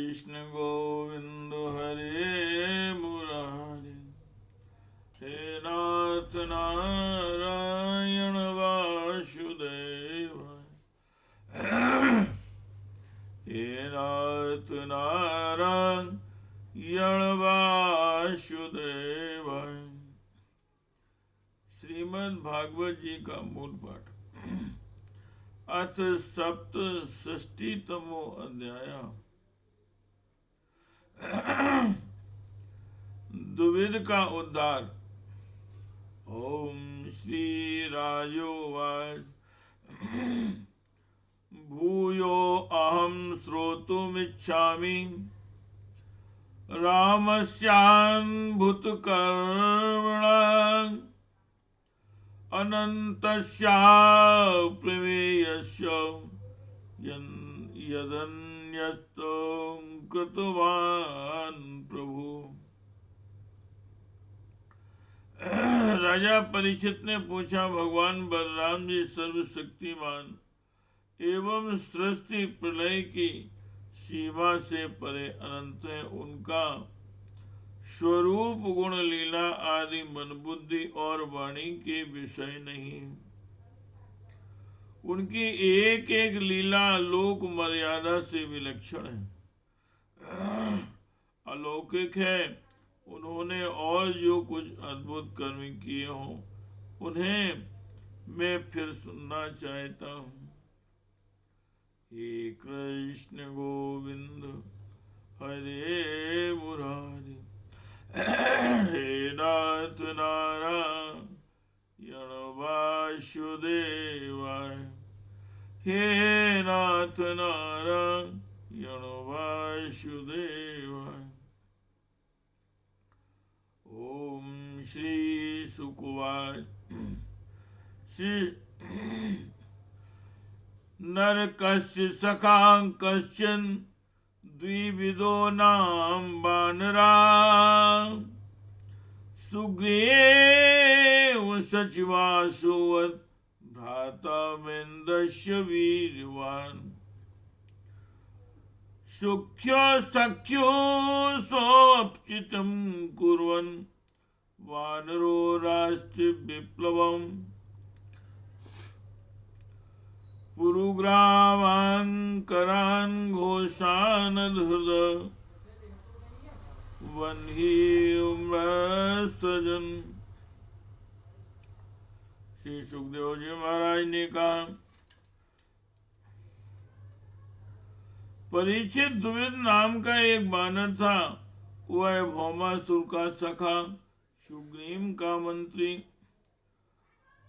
कृष्ण गोविंद हरे मुरारी। हे नाथ नारायण वासुदेव। हे नाथ नारायण वासुदेव। श्रीमद् भागवत जी का मूल पाठ। अथ सप्तषष्टितमो अध्याय। दुविध का उद्धार। ओम श्री राजोवाच। भूयो अहम श्रोतुमिच्छामि रामस्यान्भुतकर्मणाम् अनन्तस्य प्रमेयस्य यदन्यस्तं कृतवान् प्रभु। राजा परीक्षित ने पूछा, भगवान बलराम जी सर्वशक्तिमान एवं सृष्टि प्रलय की सीमा से परे अनंत है। उनका स्वरूप गुण लीला आदि मन बुद्धि और वाणी के विषय नहीं। उनकी एक एक लीला लोक मर्यादा से विलक्षण है, अलौकिक है। उन्होंने और जो कुछ अद्भुत कर्म किए हों उन्हें मैं फिर सुनना चाहता हूँ। हे कृष्ण गोविंद हरे मुरारी। हे नाथ नारायण वासुदेवाय। हे नाथ नारायण वासुदेवाय। ओम श्री शुकवाच। श्री नरकस्य सखा कश्चन द्विविदो नाम वानरा। सुग्रीव सचिवासुवत् भ्राता मेन्दस्य वीर्यवान्। सुख्यो सख्यो सोऽप्चितं कुर्वन् वानरो राष्ट्र विप्लवम्। पुरुग्रावान् करान् घोषान् धृद वन्ही सजन। श्री सुखदेव जी महाराज ने कहा, परीक्षित द्विविद नाम का एक बानर था। वह भौमासुर का सखा, सुग्रीव का मंत्री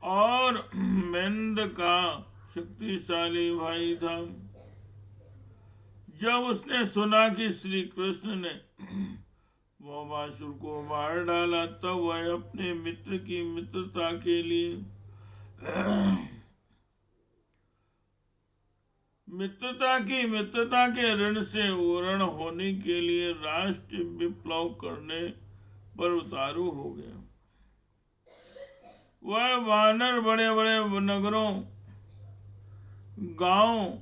और मेंद का शक्तिशाली भाई था। जब उसने सुना कि श्री कृष्ण ने भौमासुर को मार डाला तब वह अपने मित्र की मित्रता के ऋण से उरण होने के लिए राष्ट्र विप्लव करने पर उतारू हो गया। वह वानर बड़े बड़े नगरों, गांव,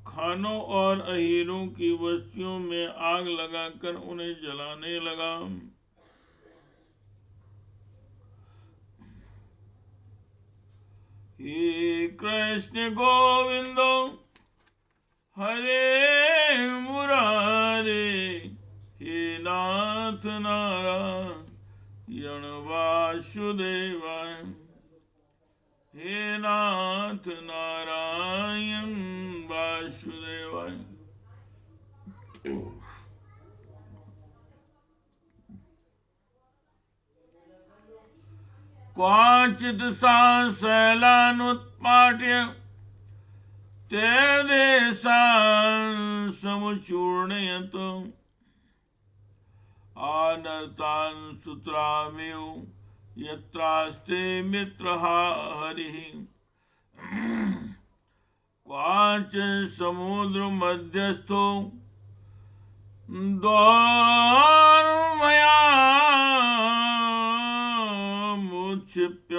खानों और अहीरों की बस्तियों में आग लगाकर उन्हें जलाने लगा। हे कृष्ण गोविंद हरे मुरारे। हे नाथ नारायण वासुदेवाय। हे नाथ नारायण वासुदेवाय। क्वचित् शैलानुत्पाट्य ते देशान् समुचूर्णयत् आनर्तान् सुत्रामेव यत्रास्ते मित्रः हरिः। क्वचित् समुद्र मध्यस्थो क्षिप्य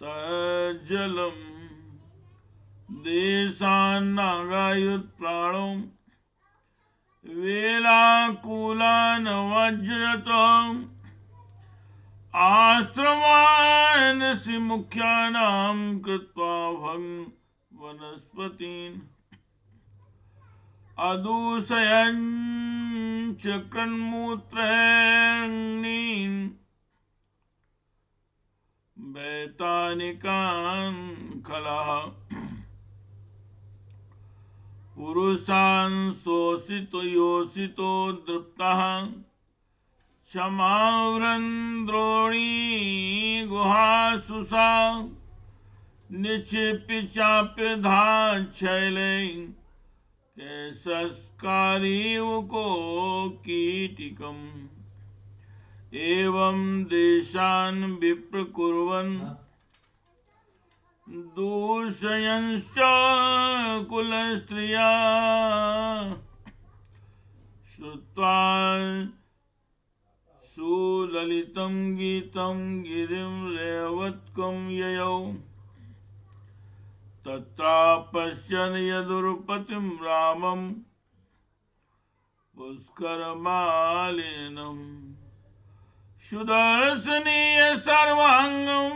तज्जलं देशान्नागायुत्प्राणो वेलाकुलान् वज्रयत आश्रमान् मुख्यानां कृत्वा वनस्पतीन् अदूषयन् चक्रन्मूत्रैर्नीन् वैतानिकान् खलः पुरुषान् शोषितो योषितो दृप्तः क्षमावृन्द्रोणी गुहासुषा निक्षिप्य चाप्य धाच्छैले केशस्कारीव को कीटिकम् एवं देशान् विप्रकुर्वन् दूषयंश्च कुलस्त्रिया श्रुत्वा सुललितं गीतं गिरिं रेवत्कं ययौ तत्रापश्यन् यदुर्पतिं रामं पुष्करमालिनम् सुदर्शनीय सर्वांगं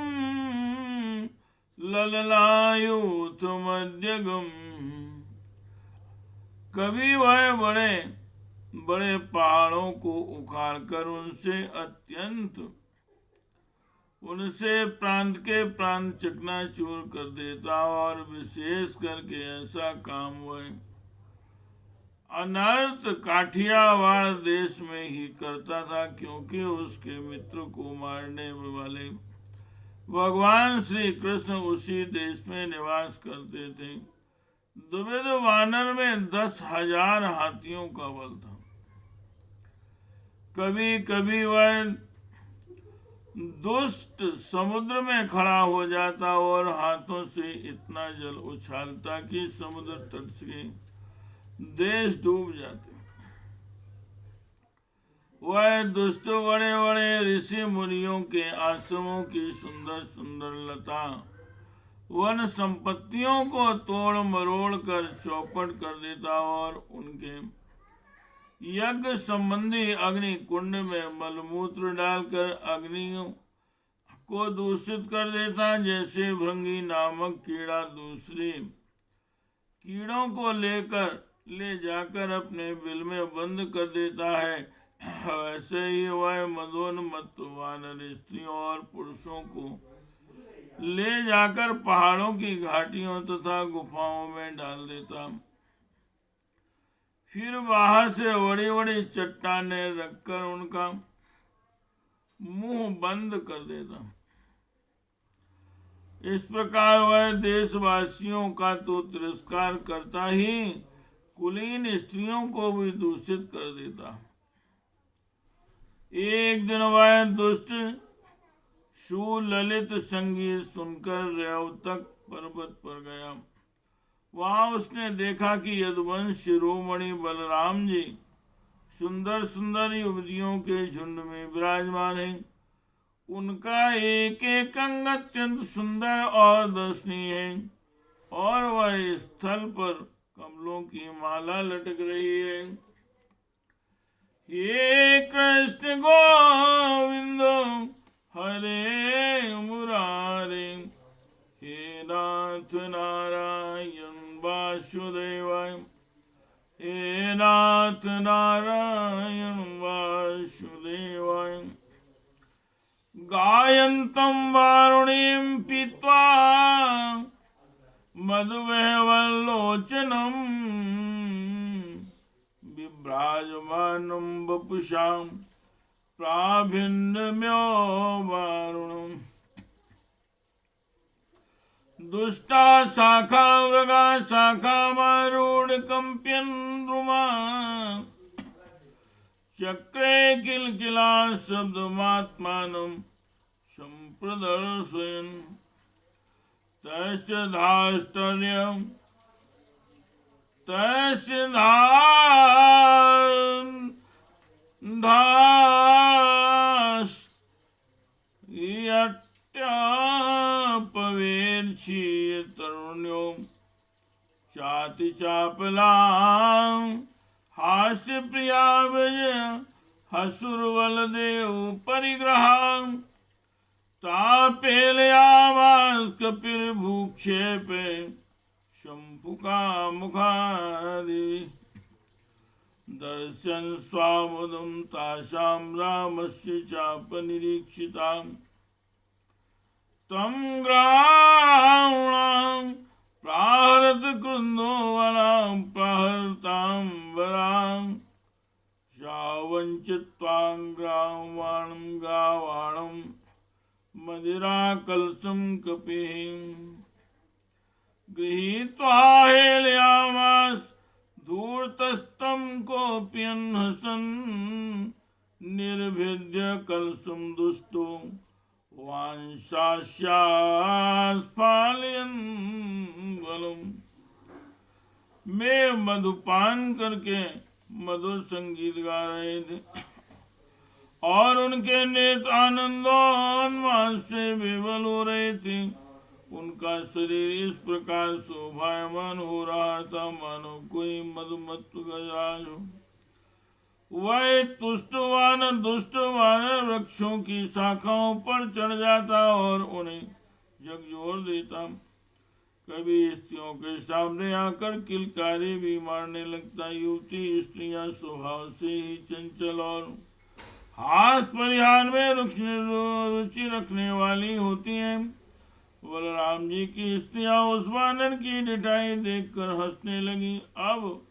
लललायुथमध्यगम्। कभी वह बड़े बड़े पहाड़ों को उखाड़कर उनसे प्रांत के प्रांत चकनाचूर कर देता और विशेष करके ऐसा काम वह अनर्थ काठियावाड़ देश में ही करता था, क्योंकि उसके मित्र को मारने वाले भगवान श्री कृष्ण उसी देश में निवास करते थे। द्विविध वानर में 10,000 हाथियों का बल था। कभी कभी वह दुष्ट समुद्र में खड़ा हो जाता और हाथों से इतना जल उछालता कि समुद्र तट से देश डूब जाते। वह दुष्ट बड़े बड़े ऋषि मुनियों के आश्रमों की सुंदर सुंदर लता वन संपत्तियों को तोड़ मरोड़ कर चौपट कर देता और उनके यज्ञ संबंधी अग्नि कुंड में मलमूत्र डालकर अग्नियों को दूषित कर देता। जैसे भृंगी नामक कीड़ा दूसरे कीड़ों को ले जाकर अपने बिल में बंद कर देता है, वैसे ही वह मदोन्मत्त वानर स्त्रियों और पुरुषों को ले जाकर पहाड़ों की घाटियों तथा गुफाओं में डाल देता। फिर बाहर से बड़ी बड़ी चट्टानें रखकर उनका मुंह बंद कर देता। इस प्रकार वह देशवासियों का तो तिरस्कार करता ही कुलीन स्त्रियों को भी दूषित कर देता। एक दिन वह दुष्ट सुललित संगीत सुनकर रेवतक पर्वत पर गया। वहां उसने देखा कि यदुवंश शिरोमणि बलराम जी सुंदर सुंदर युवतियों के झुंड में विराजमान हैं। उनका एक एक अंग अत्यंत सुंदर और दर्शनीय है और वह स्थल पर कमलों की माला लटक रही है। हे कृष्ण गोविंद हरे मुरारे, हे नाथ नारायण वासुदेवाय, हे नाथ नारायण वासुदेवाय। गायन्तं वारुणीं पीत्वा मधुमेहवल्लोचनं विभ्राजमानं वपुषां प्राभिन्नम्यो वारुणम्। दुष्टा शाखा मृगा शाखा मारूढ़ कंप्यन्द्रुमा, चक्रे किलकिला शब्दमात्मानं संप्रदर्शयन्। तस्य धाष्टर्यं तस्य धाष्टर्यं पवेक्षीय तरुण्यो चाति चापलां हास्य प्रिया विजय हसुरवल देव परिग्रहां तापेलयामास कपिल भूक्षेपे शंपुका मुखादि दर्शन स्वामुदं तासां रामस्य चापनिरीक्षितां तं ग्राणां प्राहरत कृन्दो वनां प्रहरतां वरां शावञ्चित्वां ग्रावाणं मदिराकलशं कपिः गृहीत्वा हेलयामास धूर्तस्तं कोऽप्यन्हसन् निर्भिद्य कलशं दुष्टो वांशास्फालयन् बलम्। मैं मधुपान करके मधुर संगीत गा रहे थे और उनके नेत्र आनंदोन्माद से विवल हो रहे थे। उनका शरीर इस प्रकार शोभायमान हो रहा था मानो कोई मधुमत्त गजराज हो। वह दुष्ट वानर वृक्षों की शाखाओं पर चढ़ जाता और उन्हें झकझोर देता। कभी स्त्रियों के सामने आकर किलकारी भी मारने लगता। युवती स्त्रियां स्वभाव से ही चंचल और हास परिहार में रुचि रखने वाली होती हैं। बलराम जी की स्त्रियां उस वानर की डिठाई देखकर हंसने लगी। अब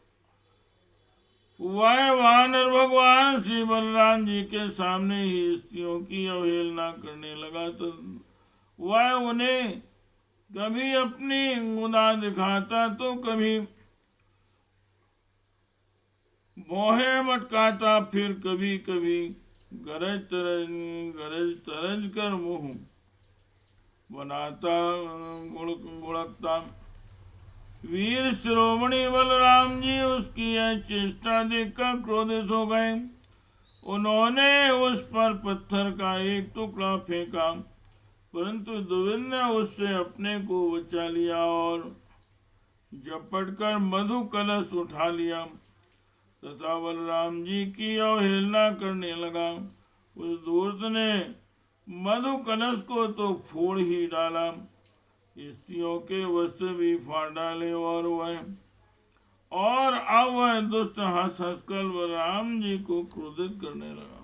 वह वानर भगवान श्री बलराम जी के सामने ही स्त्रियों की अवहेलना करने लगा। तो वह उन्हें कभी अपनी गुदा दिखाता तो कभी भौहें मटकाता, फिर कभी कभी गरज तरज कर मुंह बनाता गुड़कता। वीर शिरोमणि बलराम जी उसकी यह चेष्टा देखकर क्रोधित हो गए। उन्होंने उस पर पत्थर का एक टुकड़ा फेंका, परंतु दुर्योधन ने उससे अपने को बचा लिया और झपटकर मधु कलश उठा लिया तथा बलराम जी की अवहेलना करने लगा। उस धूर्त ने मधु कलश को तो फोड़ ही डाला, स्त्रियों के वस्त्र भी फाड़ डाले और अब वह दुष्ट हंस हंसकर बलराम जी को क्रोधित करने लगा।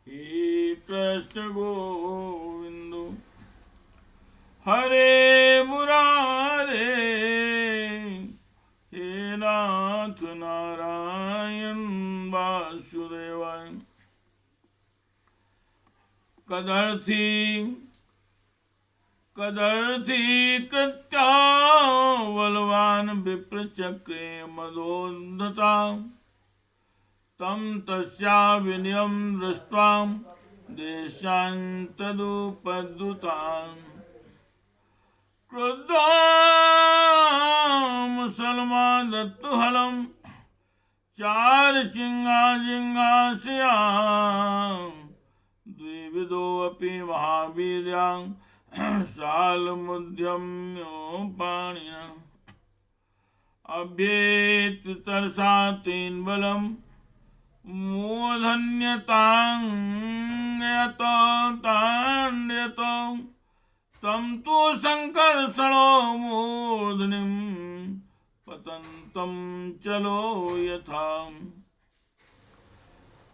हे कृष्ण गोविंदो हरे मुरारे, हे नाथ नारायण वासुदेवाय। कदर्थी कृत्या बलवान विप्रचक्रे मदोद्धता तं तस्या विनयं दृष्ट्वा देशान्तदुपद्रुतान् क्रुद्धो मुसलमान दत्तुहलं चार जिंगास्याम् द्विविदोऽपि महावीर्यां शालमुद्यम्योपाणिना अभ्येत तरसा तेन बलम् मूर्धन्यतान्यतो तं तु संकर्षणो मूर्धनिं पतन्तं चलो यथा।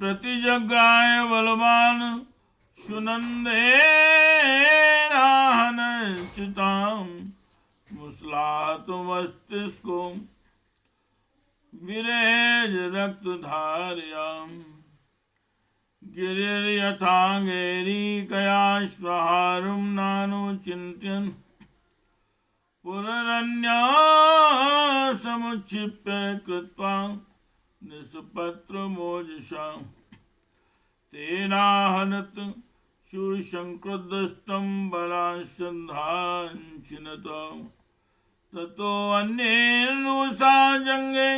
प्रतिजग्राय बलवान सुनन्देनाहनच्युतां मुसलातमस्तिष्को विरेज रक्तधारयां गिरिर्यथा गैरीकया श्वहारुं नानुचिन्तयन् पुनरन्यसमुक्षिप्य कृत्वा निष्पत्रमोजसा तेनाहनत् शूरसंक्रुद्धस्तं बलाश्रद्धाञ्चिनत ततो अन्येनुषा जङ्गे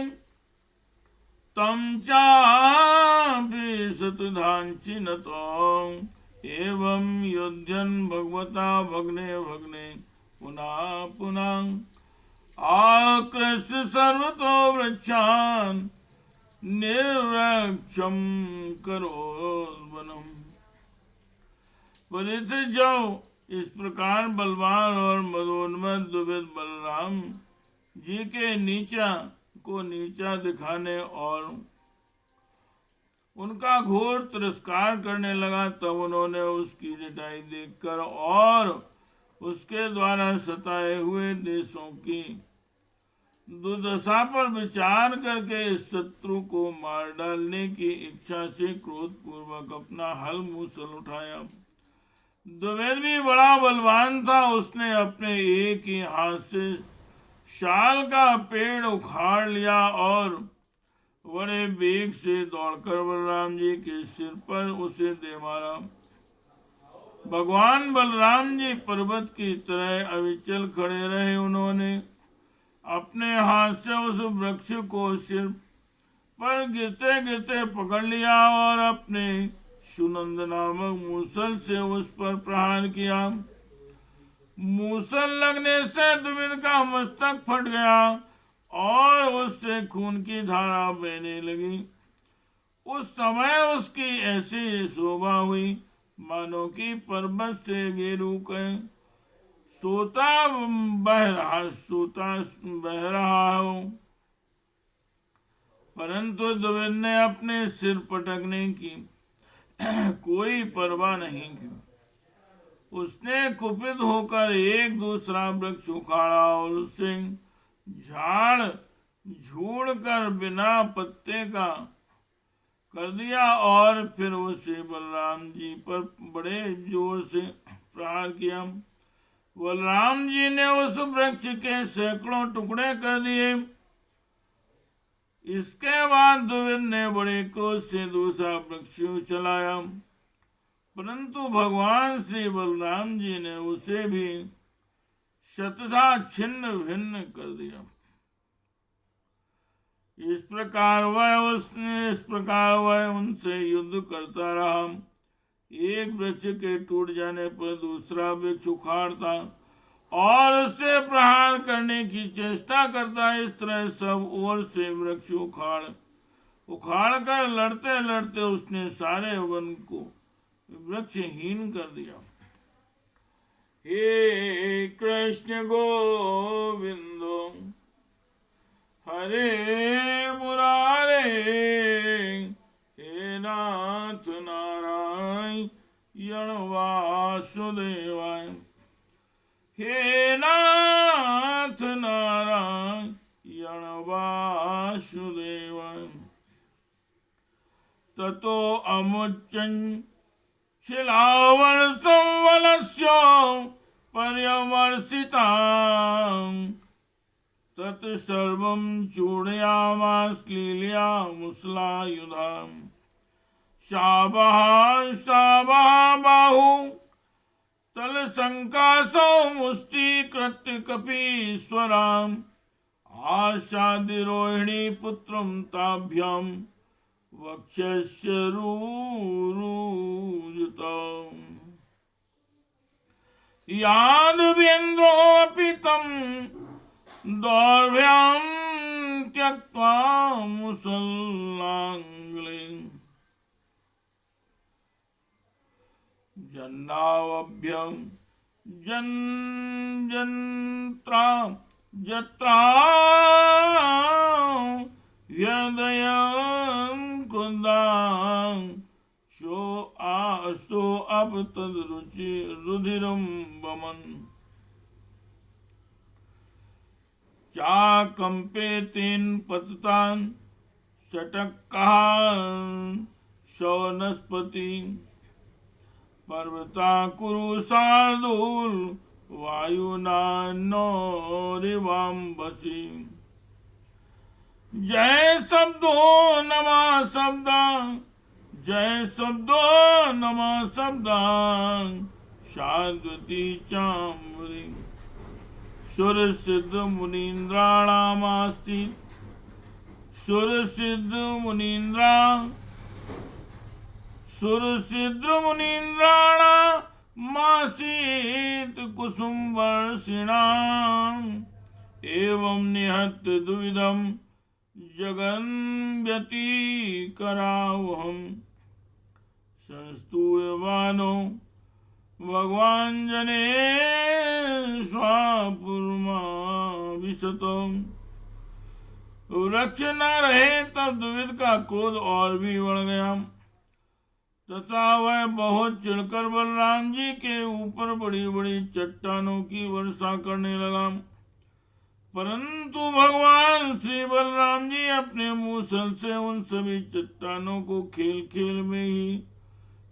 तं चापि शतधाञ्चिनत। एवं युध्यन् भगवता भग्ने पुनः पुनः आकृष्य सर्वतो वृक्षान् निर्वृक्षं करोद्वनम्। परिचित जाओ, इस प्रकार बलवान और मदोन्मत्त द्विविध बलराम जी के नीचा को नीचा दिखाने और उनका घोर तिरस्कार करने लगा। तब उन्होंने उसकी जटाई देखकर और उसके द्वारा सताए हुए देशों की दुर्दशा पर विचार करके इस शत्रु को मार डालने की इच्छा से क्रोध पूर्वक अपना हल मूसल उठाया। द्विवेद भी बड़ा बलवान था। उसने अपने एक ही हाथ से शाल का पेड़ उखाड़ लिया और बड़े वेग से दौड़कर बलराम जी के सिर पर उसे दे मारा। भगवान बलराम जी पर्वत की तरह अविचल खड़े रहे। उन्होंने अपने हाथ से उस वृक्ष को सिर पर गिरते गिरते पकड़ लिया और अपने सुनंद नामक मूसल से उस पर प्रहार किया। मूसल लगने से द्विविद का मस्तक फट गया और उससे खून की धारा बहने लगी। उस समय उसकी ऐसी शोभा हुई मानो कि पर्वत से गेरू के सोता बह रहा हो। परंतु द्विविद ने अपने सिर पटकने की कोई परवाह नहीं की। उसने कुपित होकर एक दूसरा वृक्ष उखाड़ा और उसे झाड़ झूड़ कर बिना पत्ते का कर दिया और फिर उसे बलराम जी पर बड़े जोर से प्रहार किया। बलराम जी ने उस वृक्ष के सैकड़ों टुकड़े कर दिए। इसके बाद द्विविद ने बड़े क्रोध से दूसरा वृक्ष चलाया, परंतु भगवान श्री बलराम जी ने उसे भी शतधा छिन्न भिन्न कर दिया। इस प्रकार वह उनसे युद्ध करता रहा। एक वृक्ष के टूट जाने पर दूसरा वृक्ष उखाड़ता और उससे प्रहार करने की चेष्टा करता। इस तरह सब ओर से वृक्ष उखाड़ कर लड़ते लड़ते उसने सारे वन को वृक्षहीन कर दिया। हे कृष्ण गोविंदो हरे मुरारे, हे नाथ नारायण वासुदेवाय, हे नाथ नारायण वासुदेवाय। ततो अमुच्यं शिलावर्षं वलस्यो पर्यवर्षितां तत्सर्वं चूर्णयामाश्लील्या मुसलायुधाम्। शाबः बाहु तलसंकासौ मुष्टीकृत्य कपीश्वराम् आशादि रोहिणी पुत्रं ताभ्यां वक्षस्य रूरुजुतम्। यादवेन्द्रोऽपि तं दौर्भ्यां त्यक्त्वा मुसलाङ्गुलिं जन्नावभ्यं जन्त्रा जत्रा हृदयं क्रुद्धां सो अब तद्रुचि रुधिरं वमन्। चाकंपे तेन पततान षटकान् शौनस्पति पर्वता कुरु शार्दूल वायुना नौरिवाम्बसी। जय शब्दो नमः शब्दा, जय शब्दो नमः शब्दा शाद्वती चाम्बरी। सुर सिद्ध मुनीन्द्राणामास्ति सुर सिद्ध मुनीन्द्राणामासीत् कुसुम वर्षिणां एवं निहत्य दुविधम जगन व्यतिकरावहम संस्तूयमानो भगवान जने स्वापुरमा विशतम। वृक्ष न रहे तब द्विविद का क्रोध और भी बढ़ गया तथा वह बहुत चिढ़कर बलराम जी के ऊपर बड़ी बड़ी चट्टानों की वर्षा करने लगा। परंतु भगवान श्री बलराम जी अपने मूसल से उन सभी चट्टानों को खेल खेल में ही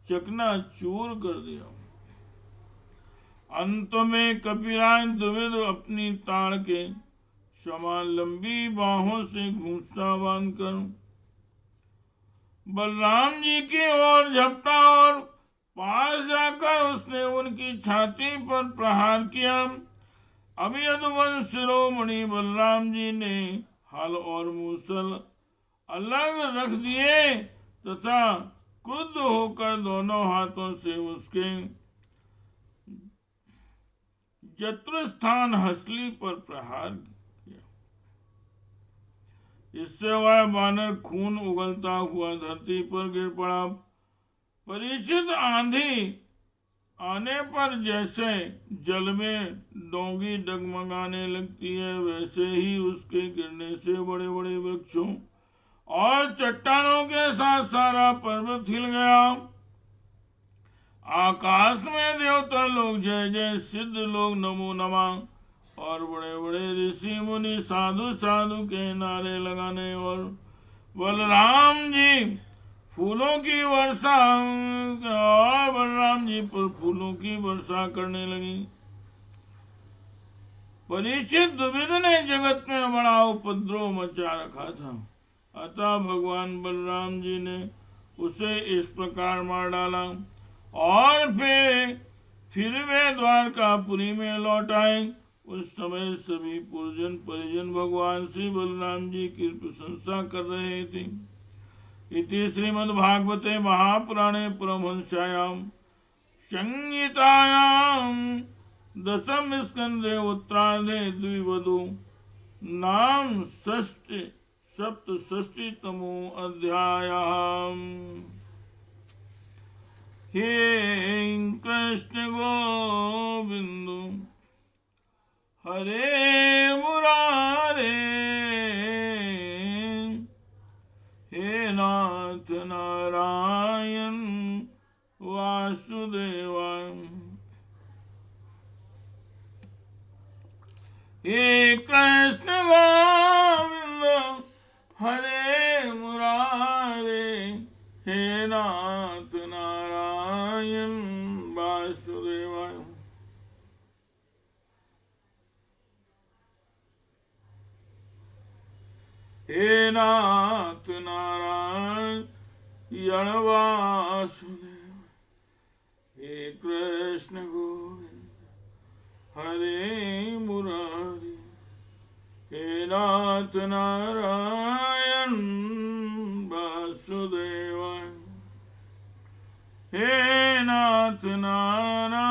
चकनाचूर कर दिया। अंत में कपिराज द्विविद अपनी ताड़ के समान लंबी बाहों से घूंसा बांधकर बलराम जी की ओर झपटा और पास जाकर उसने उनकी छाती पर प्रहार किया। अभी यदुवंश शिरोमणि बलराम जी ने हल और मूसल अलग रख दिए तथा क्रुद्ध होकर दोनों हाथों से उसके जत्रस्थान हसली पर प्रहार किया। इससे वह बानर खून उगलता हुआ धरती पर गिर पड़ा। परीक्षित आंधी आने पर जैसे जल में डोंगी डगमगाने लगती है वैसे ही उसके गिरने से बड़े बड़े वृक्षों और चट्टानों के साथ सारा पर्वत हिल गया। आकाश में देवता लोग जय जय, सिद्ध लोग नमो नमः और बड़े बड़े ऋषि मुनि साधु साधु के नारे लगाने और बलराम जी फूलों की वर्षा और बलराम जी पर फूलों की वर्षा करने लगी। परीक्षित द्विविद ने जगत में बड़ा उपद्रव मचा रखा था, अतः भगवान बलराम जी ने उसे इस प्रकार मार डाला और फिर वे द्वारकापुरी में लौट आए। उस समय सभी पुरजन परिजन भगवान श्री बलराम जी की प्रशंसा कर रहे थे। इति श्रीमद्भागवते महापुराणे परमहंस्यायां संहितायां दशम स्कंदे उत्तरार्धे द्विवदो नाम सप्तषष्टितमो अध्यायः। हे कृष्ण गोविंद हरे मुरारे, हे नाथ नारायण वासुदेवा, हे कृष्ण गोविंद हरे मुरारे, हे नाथ नारायण वासुदेवा। हे नाथ नारायण वासुदेव, हे कृष्ण गोविंद हरे मुरारी, हे नाथ नारायण वासुदेव, हे नाथ नारायण